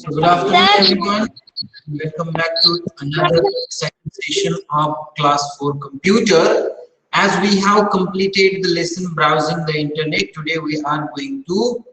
Good afternoon, everyone. Welcome back to another second session of Class 4 Computer. As we have completed the lesson browsing the internet, today we are going to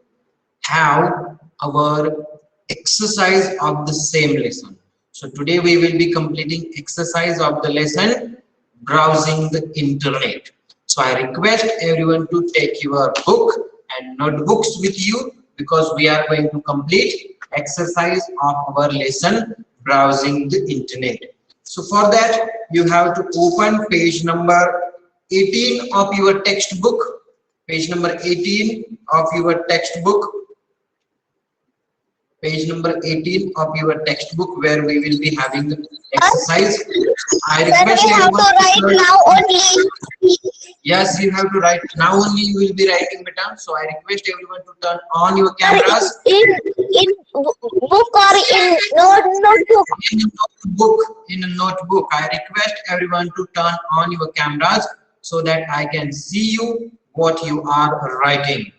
have our exercise of the same lesson. So today we will be completing exercise of the lesson browsing the internet. So I request everyone to take your book and notebooks with you because we are going to complete exercise of our lesson browsing the internet. So for that you have to open page number 18 of your textbook. Page number 18 of your textbook. Page number 18 of your textbook, where we will be having the exercise. I request you have to write now only. Yes, you have to write now only. You will be writing, beta. So I request everyone to turn on your cameras. In book or in notebook? In a notebook. In a notebook. I request everyone to turn on your cameras so that I can see you what you are writing.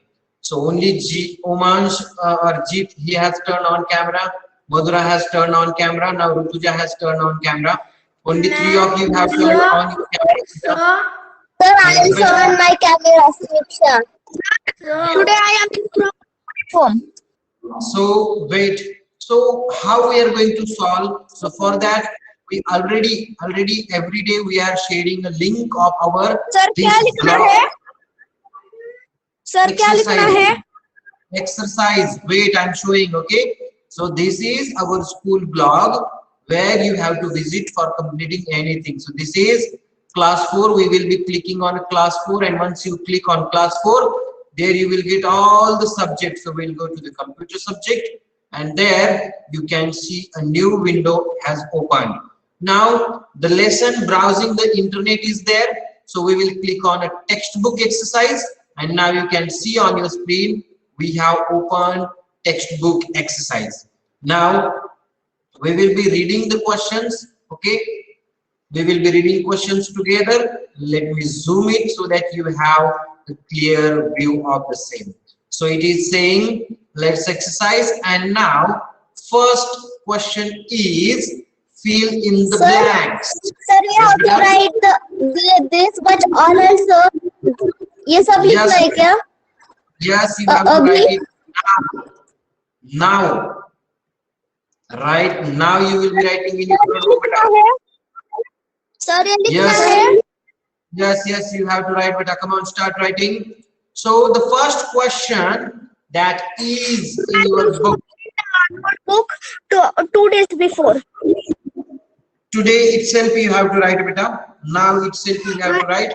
So only Omansh or Jeet, he has turned on camera. Madhura has turned on camera. Now Rutuja has turned on camera. Only three of you have turned on your camera. Sir, I am showing my camera picture. Today I am from home. So wait. So how we are going to solve? So for that we already every day we are sharing a link of our Sir, क्या लिखना है? Sir, क्या लिखना है? Exercise. Wait, I'm showing. Okay. So this is our school blog where you have to visit for completing anything. So this is class 4. We will be clicking on class 4, and once you click on class 4, there you will get all the subjects. So we'll go to the computer subject, and there you can see a new window has opened. Now the lesson browsing the internet is there. So we will click on a textbook exercise, and now you can see on your screen we have opened textbook exercise. Now we will be reading the questions. Okay, we will be reading questions together. Let me zoom it so that you have a clear view of the same. So it is saying let's exercise, and now first question is fill in the blanks. Sir, we have to write this, but all also ये सब लिखना है क्या? Yes, you have to write it now. Right now you will be writing in your notebook. Sir, ये लिखना है? Yes, you have to write, but come on, start writing. So the first question that is in your book. 2 days before. Today itself you have to write, beta. Now itself you have to write.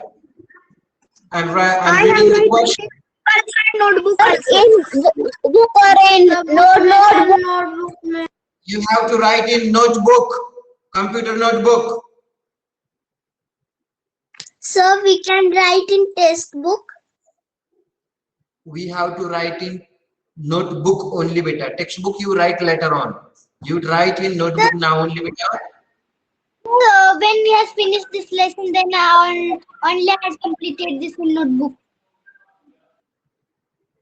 I'm reading the question. Notebook. In book or in notebook. You have to write in notebook, computer notebook. So we can write in textbook. We have to write in notebook only, beta. Textbook you write later on. You write in notebook now only, beta. So when we have finished this lesson, then only I have completed this in notebook.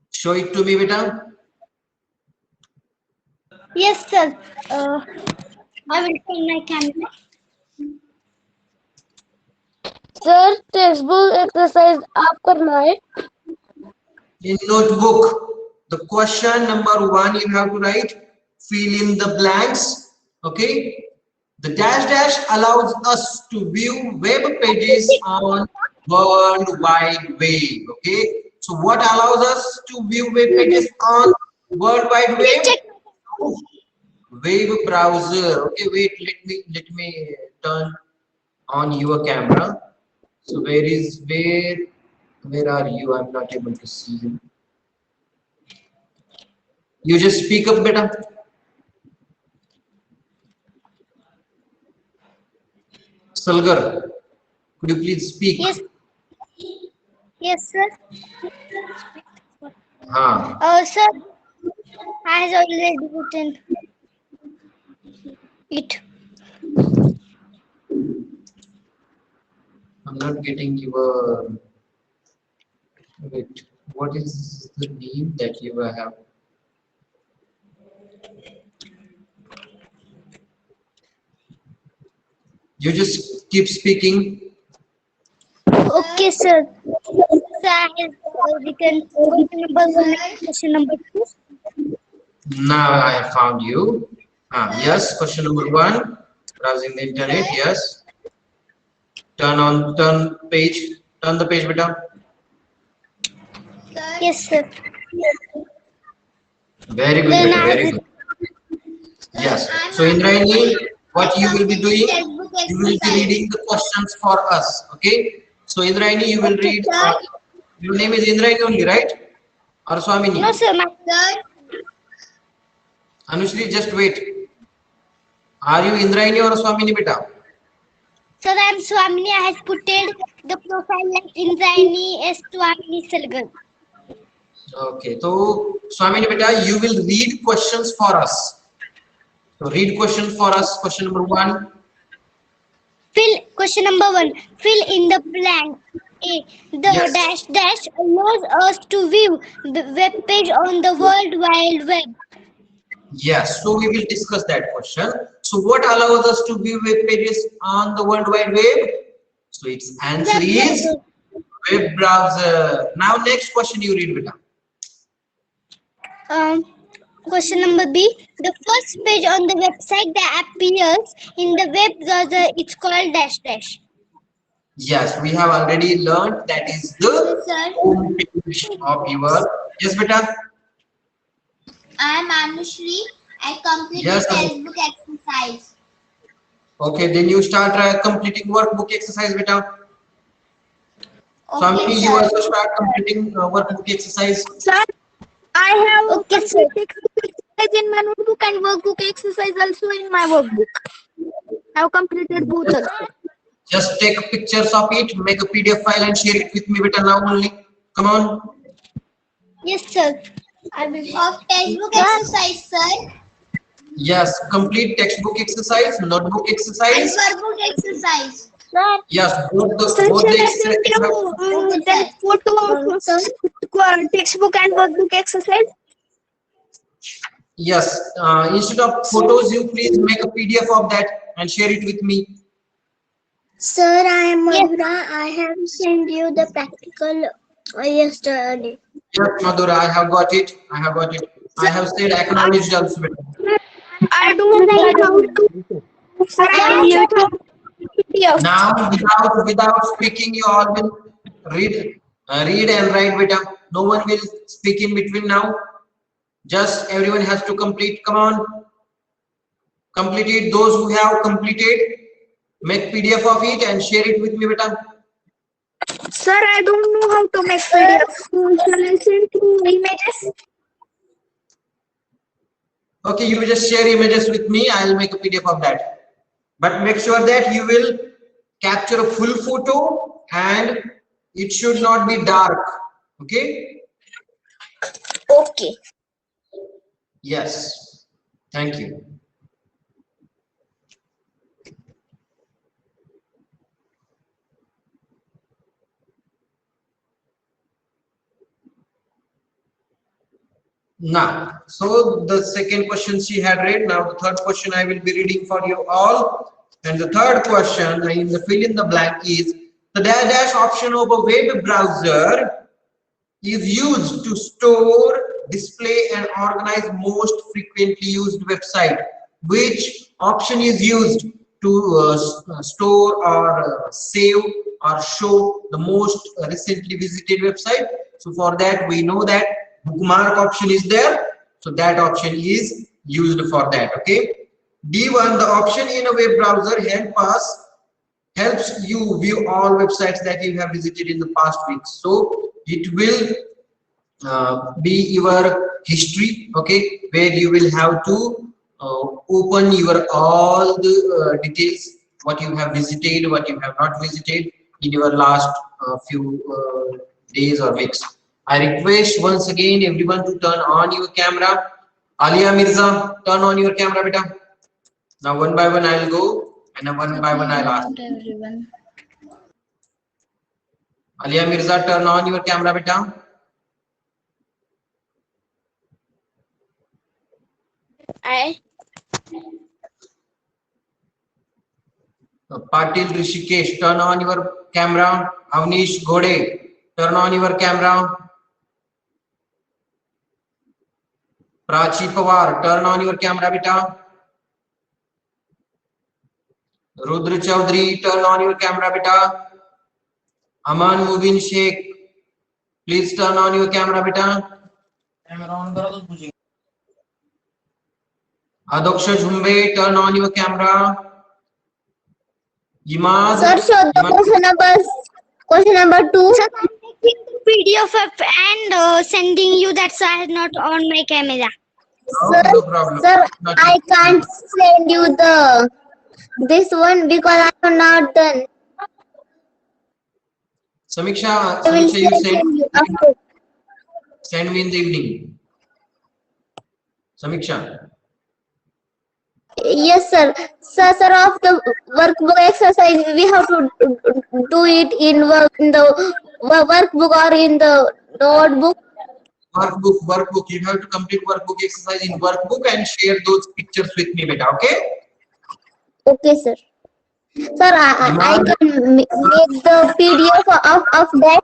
Show it to me, beta. Yes, sir. I will turn my camera. Sir, textbook exercise आप करना है. In notebook, the question number 1 you have to write, fill in the blanks. Okay. The dash allows us to view web pages on World Wide Web. Okay. So what allows us to view web pages on World Wide Web? Web browser. Okay, wait, let me turn on your camera. So where are you? I'm not able to see you. You just speak up, beta. Salgar, could you please speak? Yes. Yes, sir. Sir, I have already written it. I'm not getting your. Wait, what is the name that you have? You just keep speaking. Okay, sir. So I have written question number one and question number two. Now I have found you. Yes, question number one. Browsing the internet. Yes. Turn page. Turn the page, beta. Yes, sir. Very good, Then beta. I Very have good. Yes. So Indrayani, what you will be doing? You will be reading the questions for us. Okay. So Indrayani, you will okay, read. sir. Your name is Indrayani only, right? Or Swamini? No, sir. My sir. Anushri, just wait. Are you Indrayani or Swamini, beta? Sir, I am Swamini. I have put the profile like Indrayani as Swamini Salgan. Okay. So Swamini, beta, you will read questions for us. So read question for us. Question number one. Question number one. Fill in the blank. A. The Yes. dash dash allows us to view the web page on the World Wide Web. Yes. So we will discuss that question. So what allows us to view web pages on the World Wide Web? So its answer Web is browser. web browser. Now next question you read, beta. Question number B. The first page on the website that appears in the web browser is called dash dash. Yes, we have already learned that is the Yes, sir. home page of your. Yes, beta. I am Anushri. I completed Yes. textbook exercise. Okay, then you start completing workbook exercise, beta. Okay, Swamini, you sir. also start completing workbook exercise. Sir, I have okay, completed exercise in my notebook and workbook exercise also in my workbook. I have completed both Just, also. just take pictures of it, make a PDF file and share it with me, beta, now only. Come on. Yes, sir. I will. Of textbook exercise, sir. Yes, complete textbook exercise, notebook exercise. And workbook exercise. Sir. Yes, Sir, both shall the I exercise. send you that photo of textbook and workbook exercise? Yes, instead of photos, you please make a PDF of that and share it with me. Sir, I am Madhura. I have sent you the practical yesterday. Yes, Madhura, I have got it. I have got it. I have said acknowledged also. I don't know how to send Now, without speaking, you all will read and write, beta. No one will speak in between now. Just everyone has to complete. Come on, complete it. Those who have completed, make PDF of it and share it with me, beta. Sir, I don't know how to make PDF. Shall I send you images? Okay, you just share images with me. I'll make a PDF of that. But make sure that you will capture a full photo and it should not be dark. Okay. Okay. Yes. Thank you. Now, so the second question she had read. Now the third question I will be reading for you all. And the third question in the fill in the blank is the dash option of a web browser is used to store, display and organize most frequently used website. Which option is used to store or save or show the most recently visited website? So for that we know that bookmark option is there. So that option is used for that. Okay. D1, the option in a web browser helps you view all websites that you have visited in the past weeks. So it will be your history, okay, where you will have to open your all the details, what you have visited, what you have not visited in your last few days or weeks. I request once again everyone to turn on your camera. Alia Mirza, turn on your camera, beta. Now one by one I'll go and one by one I'll ask. Everyone. Alia Mirza, turn on your camera, beta. I Patil Rishikesh, turn on your camera. Avnish Ghode, turn on your camera. Prachi Pawar, turn on your camera, beta. Rudra Chaudhary, turn on your camera, beta. Aman Mubin Sheikh, please turn on your camera, beta. Adoksha Jhumbe, turn on your camera. Imad. Sir, show the question number 2. Sir, I'm taking the PDF and sending you. That's why I have not on my camera. Okay, no problem. Sir, Not I can't send you this one because I'm not done. Samiksha, I will you send you after. send me in the evening. Samiksha. Yes, sir. Sir, of the workbook exercise, we have to do it in the workbook or in the notebook. Workbook. You have to complete workbook exercise in workbook and share those pictures with me, beta. Okay? Okay, sir. Sir, I can make the PDF of that.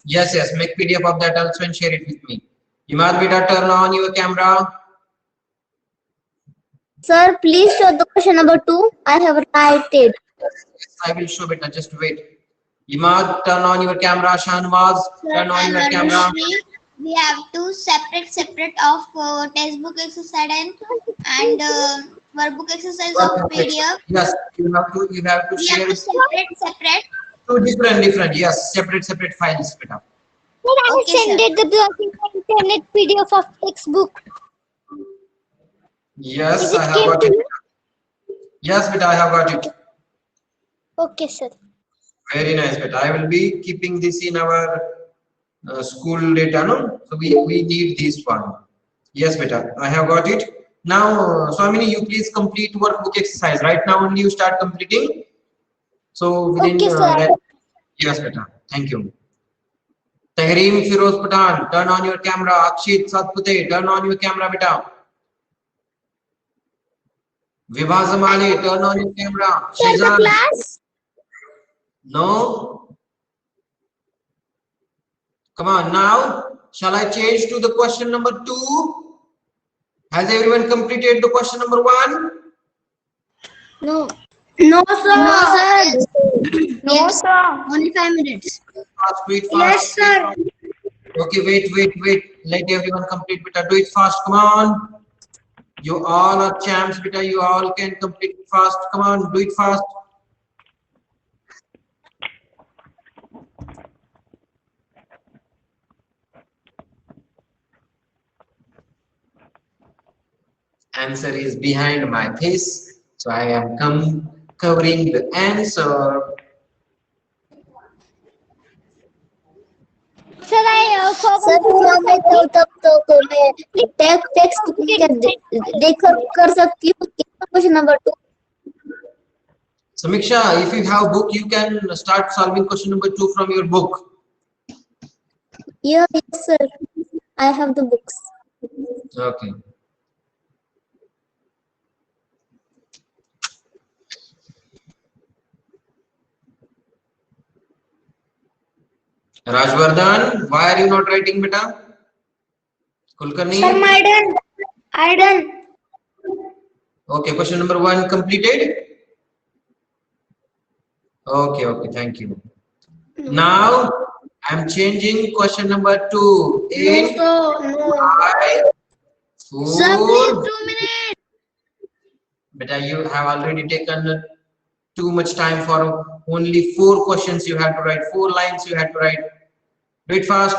Yes. Make PDF of that also and share it with me. Imad, beta, turn on your camera. Sir, please show the question number 2. I have written. I will show, beta. Just wait. Imad, turn on your camera. Shahnwaz, turn on your camera. We have to separate of textbook exercise and workbook exercise of PDF. Yes, you have to We have share to separate. two different. Yes, separate files, beta. Sir, I Okay, sent sir. it the internet PDF of textbook. Yes, Is it I have came got to it. you? Yes, beta, I have got it. Okay, sir. Very nice, beta. I will be keeping this in our school data, no? So we need this one. Yes, beta, I have got it. Now, Swamini, you please complete workbook exercise. Right now, only you start completing. So within Okay, sir. yes, beta. Thank you. Tahreem Firoz Pathan, turn on your camera. Akshit Satpute, turn on your camera, beta. Vibha Zamali, turn on your camera. Sir, the Shizan, class. no. Come on now. Shall I change to the question number 2? Has everyone completed the question number 1? No. No, sir. No, sir. No, sir. Only 5 minutes. Fast, do it fast. Yes, sir. Okay, wait. Let everyone complete, beta. Do it fast. Come on. You all are champs, beta. You all can complete it fast. Come on, do it fast. Answer is behind my face, so I am covering the answer. Sir, I कर सकती हूँ question number 2. Samiksha, if you have book, you can start solving question number 2 from your book. Yes, sir. I have the books. Okay. Rajvardhan, why are you not writing, beta? Kulkarni? Sir, I done. Okay, question number 1 completed. Okay, thank you. Now I'm changing question number 2. 8, 5, 4. Sir, please 2 minutes. Beta, you have already taken too much time for only 4 questions you have to write, 4 lines you have to write. Do it fast.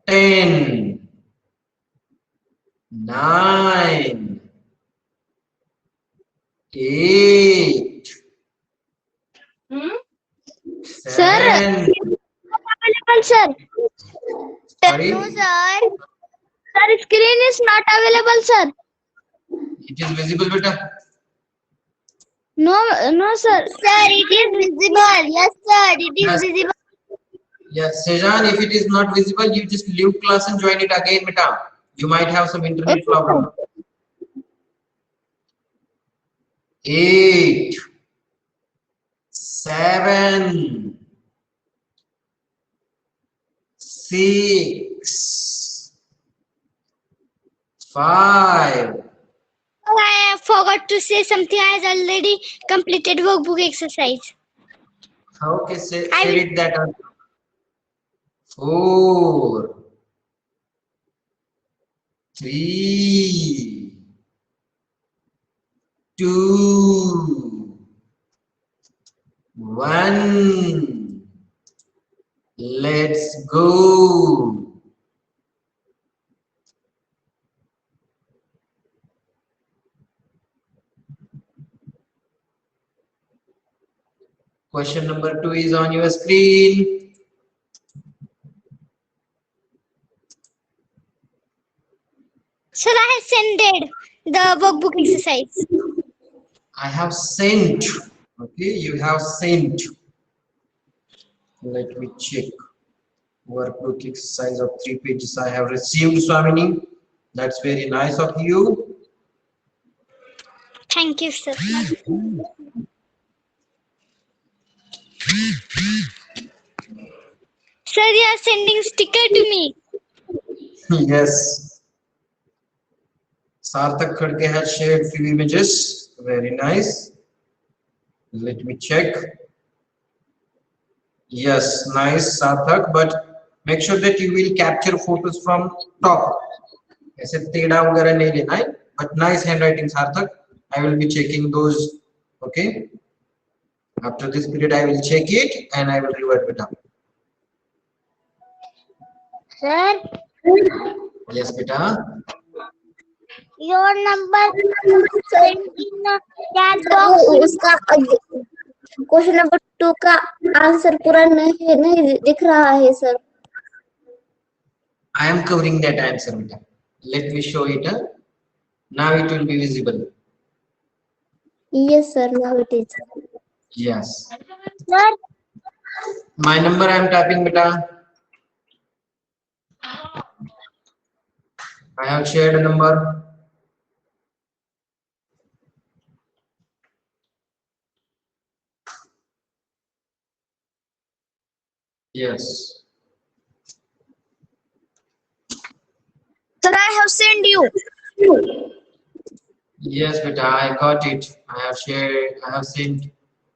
10, 9, 8, 7. Available, sir. Sorry, No, sir. Sir, screen is not available, sir. it is visible, beta. No, sir. Sir, it is visible. Yes, sir. It is Yes. visible. Yes, Sejan, if it is not visible, you just leave class and join it again, beta. You might have some internet Okay, problem. 8, 7, 6, 5. Oh, I forgot to say something. I has already completed workbook exercise. Okay, say I will- it that. 4, 3, 2, 1. Let's go. Question number 2 is on your screen. Sir, I have sent the workbook exercise. I have sent. Okay, you have sent. Let me check. Workbook exercise of 3 pages I have received, Swamini. That's very nice of you. Thank you, sir. Sir, you are sending sticker to me. Yes. Sarthak Khadge has shared few images. Very nice. Let me check. Yes, nice, Sarthak. But make sure that you will capture photos from top. ऐसे टेढ़ा वगैरह नहीं लेना है. But nice handwriting, Sarthak. I will be checking those. Okay. After this period, I will check it and I will revert it up. Sir, Yes, beta. your number sent in the chat box. उसका question number 2 का answer पूरा नहीं दिख रहा है sir. I am covering that answer, beta. Let me show it. Now it will be visible. Yes sir, now it is. Yes. Sir, My number I am typing, beta. I have shared a number. Yes. sir, I have sent you. Yes, beta. I got it. I have shared. I have sent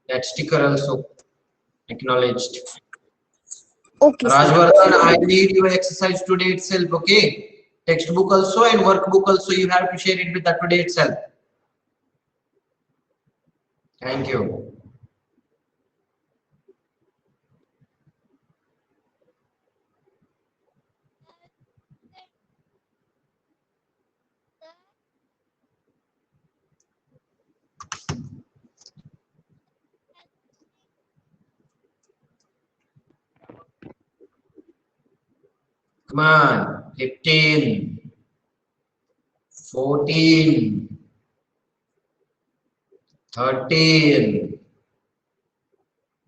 that sticker also. Acknowledged. Okay, sir. Rajvardhan, I need your exercise today itself. Okay. Textbook also and workbook also. You have to share it with that today itself. Thank you. Come on. 15, 14, 13,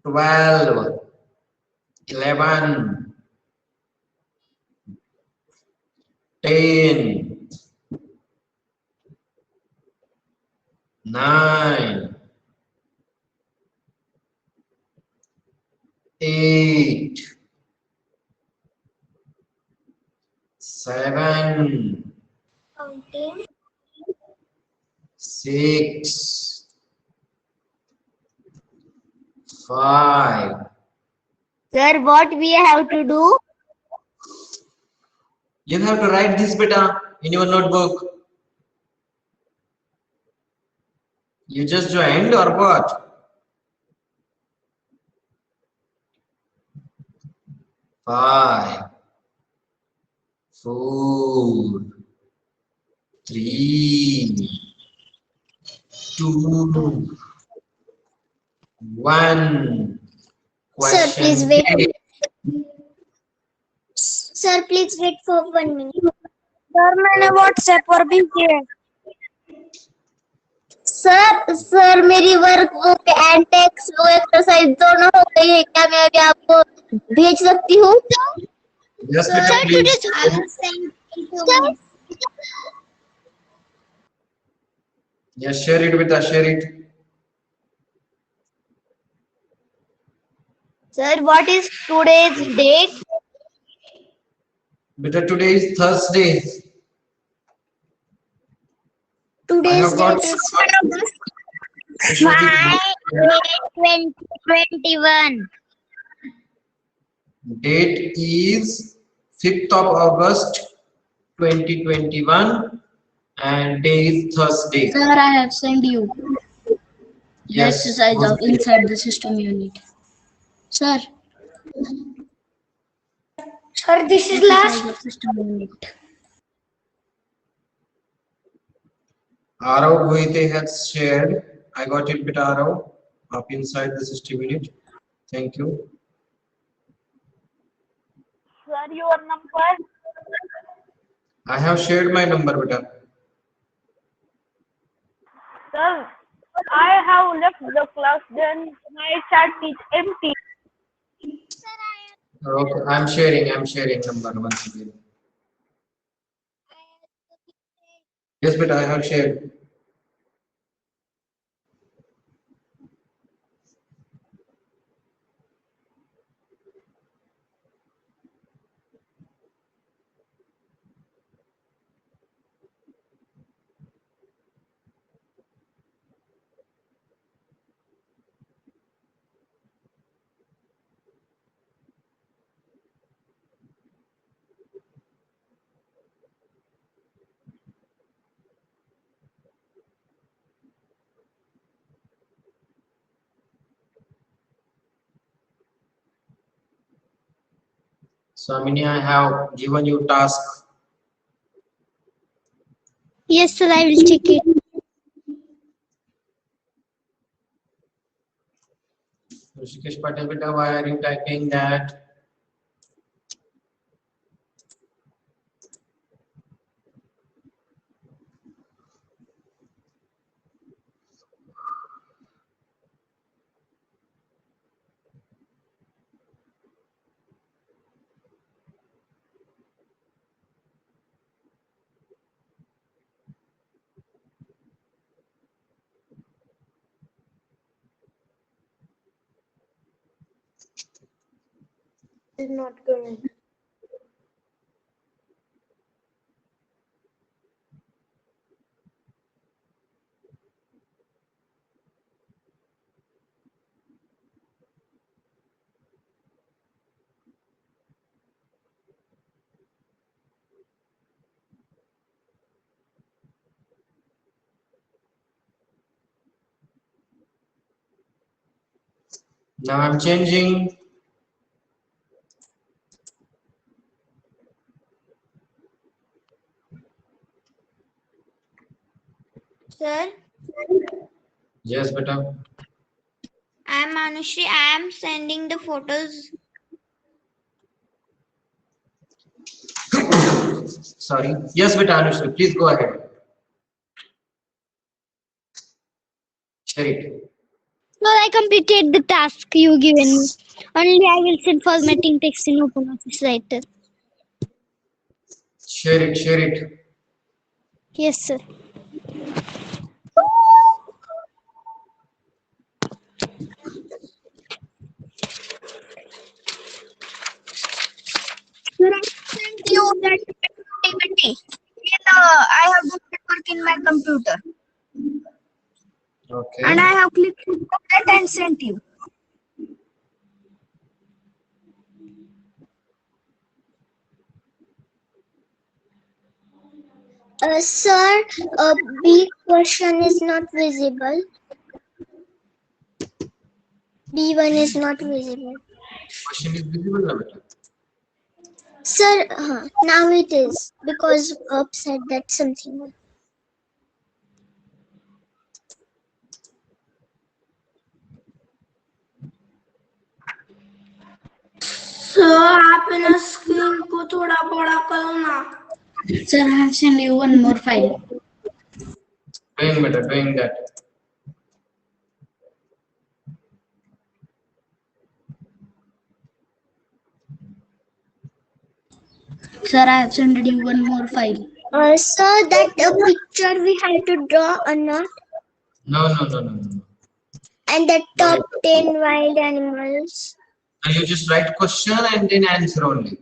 12, 11, 10, 9, 8, 7, 6, 5. Sir, what we have to do? You have to write this beta in your notebook. You just joined or what? Five, 4, 3, 2, 1. Sir, please wait. Question Sir, please wait for 1 minute. Sir, मैंने WhatsApp पर भी किया. Sir मेरी workbook and text book exercise दोनों हो गई है. क्या मैं अभी आपको भेज सकती हूँ? Yes, Sir, beta, please. today I will send it to me. Yes, share it with us. Share it. Sir, what is today's date? Beta, today is Thursday. I Today's have got date is Vishwajit, 2021. date is 5th of August 2021 and day is Thursday. Sir, I have sent you the Yes. exercise of inside the system unit. Sir, Sir, this is exercise last. of system unit. Arav Goite has shared. I got it, beta Arav, up inside the system unit. Thank you. Sir, your number. I have shared my number, beta. Sir, I have left the class. Then my chat is empty. Okay, I'm sharing number once again. Yes, beta, I have shared. Swamini, I have given you task. Yes, sir, I will check it. Rishikesh Patel, beta, why are you typing that? Is not going. Now I'm changing. Sir, Yes, beta. I am Anushri. I am sending the photos. Sorry. Yes, beta, Anushri, please go ahead. Share it. Sir, I completed the task you given me. Only I will send formatting text in OpenOffice Writer. Share it. Share it. Yes, sir. Sir, I sent you that activity. I have booked it work in my computer. Okay. And I have clicked on that and sent you. Sir, a B question is not visible. B1 is not visible. Question is visible, na, beta? Sir, now it is because Bob said that something. Sir, आपने screen को थोड़ा बड़ा करो ना. Sir, I have sent you one more file. Doing better, doing that. Sir, I have sent you one more file. Sir, that picture we had to draw or not? No. And the top 10 wild animals. And you just write question and then answer only.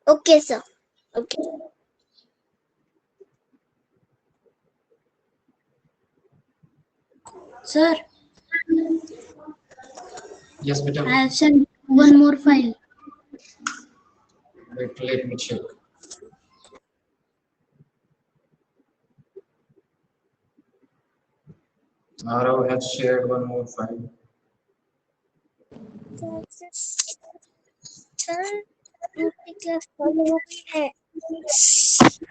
Okay, sir. Okay. Sir, Yes, beta. I have sent one more file. Wait, let me check. Arav has shared one more file. Sir,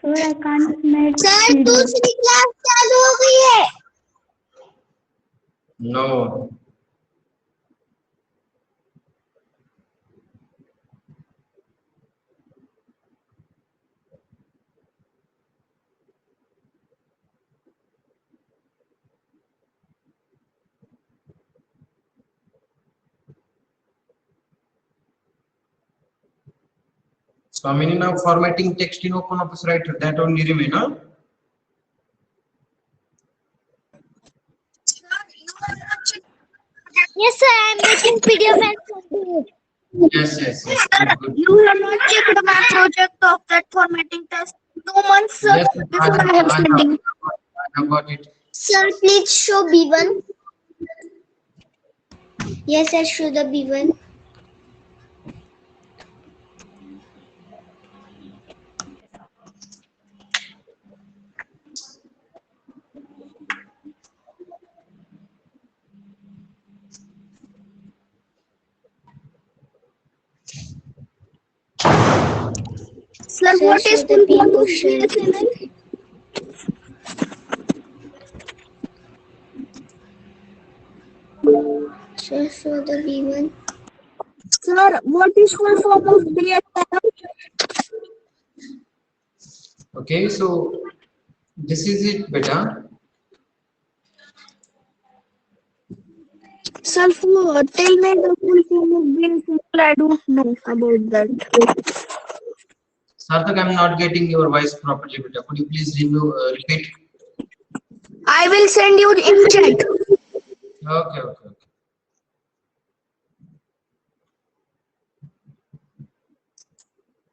I can't make sir video. दूसरी class चालू हो गई है. No. So how many now formatting text in OpenOffice Writer? That only remain, huh? Yes, sir. I am making PDF and sending it. Yes, yes, yes. Good. You have not checked my project of that formatting test. 2 months, sir. Yes, This is what I have sending. I have got it. Sir, please show B1. Yes, sir. Show the B1. Sir, Sir, what show is the full B form of question. BSNL? Sir, show the B1. Sir, what is full form of BSNL? Okay, so this is it, beta. Sir, tell me the full form of BSNL. I don't know about that. Sarthak, I'm not getting your voice properly, beta. Could you please repeat? I will send you in chat. Okay, okay.